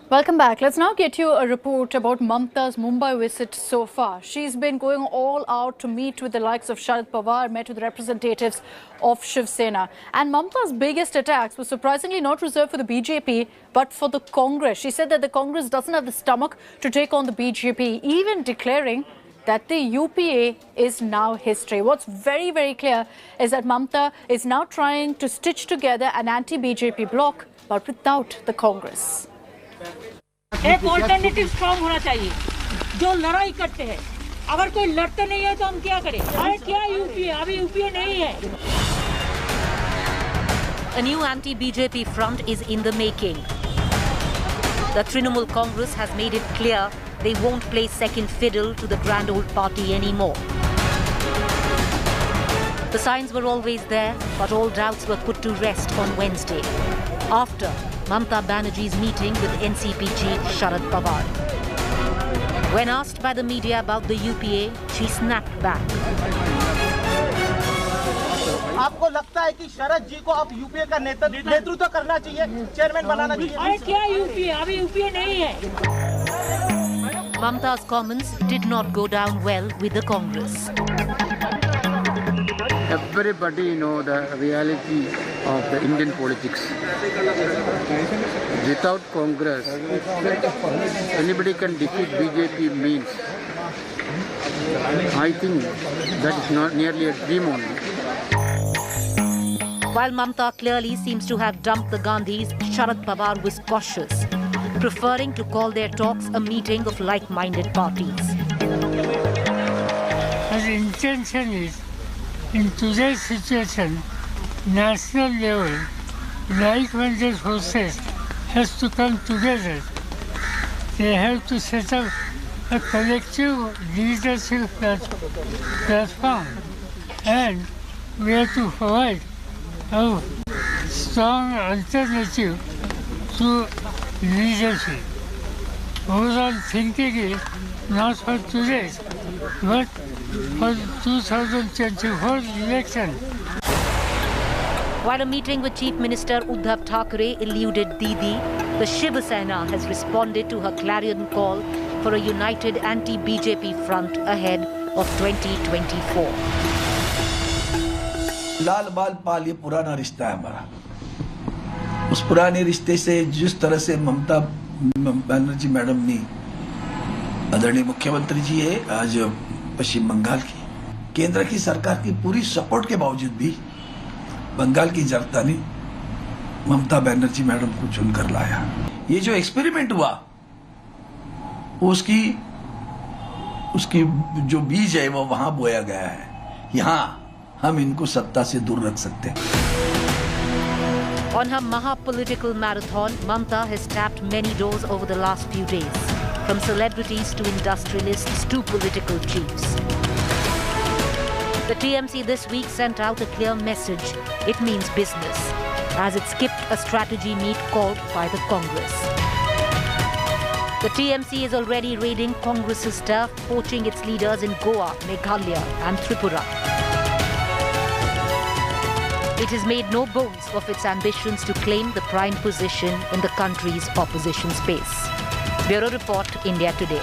Welcome back. Let's now get you a report about Mamta's Mumbai visit so far. She's been going all out to meet with the likes of Sharad Pawar, met with representatives of Shiv Sena. And Mamta's biggest attacks were surprisingly not reserved for the BJP, but for the Congress. She said that the Congress doesn't have the stomach to take on the BJP, even declaring that the UPA is now history. What's very, very clear is that Mamta is now trying to stitch together an anti-BJP bloc, but without the Congress. एक alternative strong होना चाहिए जो लड़ाई करते हैं। अगर कोई लड़ते नहीं है तो हम क्या करें? अरे क्या यूपीए? अभी यूपीए नहीं है। A new anti-BJP front is in the making. The Trinamool Congress has made it clear they won't play second fiddle to the grand old party anymore. The signs were always there, but all doubts were put to rest on Wednesday, after Mamta Banerjee's meeting with NCP chief Sharad Pawar. When asked by the media about the UPA, she snapped back. आपको लगता है कि शरद जी को अब UPA का नेतृत्व करना चाहिए, चेयरमैन बनाना चाहिए? अरे क्या यूपीए? अभी यूपीए नहीं है। Mamta's comments did not go down well with the Congress. Everybody knows the reality of the Indian politics. Without Congress, anybody can defeat BJP means. I think that is not nearly a dream only. While Mamta clearly seems to have dumped the Gandhis, Sharad Pawar was cautious, preferring to call their talks a meeting of like-minded parties. His intention is, in today's situation, national level, like-minded forces has to come together. They have to set up a collective leadership platform, and we have to provide a strong alternative to leadership. Overall thinking is not for today, but for 2024 election. While a meeting with Chief Minister Uddhav Thackeray eluded Didi, the Shiv Sena has responded to her clarion call for a united anti-BJP front ahead of 2024. लाल बाल पाल ये पुराना रिश्ता है हमारा। उस पुराने रिश्ते से जिस तरह से ममता बनर्जी मैडम ने, आदरणीय मुख्यमंत्री जी है आज पश्चिम बंगाल की, केंद्र की सरकार की पूरी सपोर्ट के बावजूद भी बंगाल की जनता ने ममता बनर्जी मैडम को चुनकर लाया। ये जो एक्सपेरिमेंट हुआ उसकी जो बीज है वो वहां बोया गया है। यहाँ हम इनको सत्ता से दूर रख सकते हैं। On her Maha political marathon, Mamta has tapped many doors over the last few days, from celebrities to industrialists to political chiefs. The TMC this week sent out a clear message. It means business, as it skipped a strategy meet called by the Congress. The TMC is already raiding Congress's turf, poaching its leaders in Goa, Meghalaya and Tripura. It has made no bones of its ambitions to claim the prime position in the country's opposition space. Bureau Report, India Today.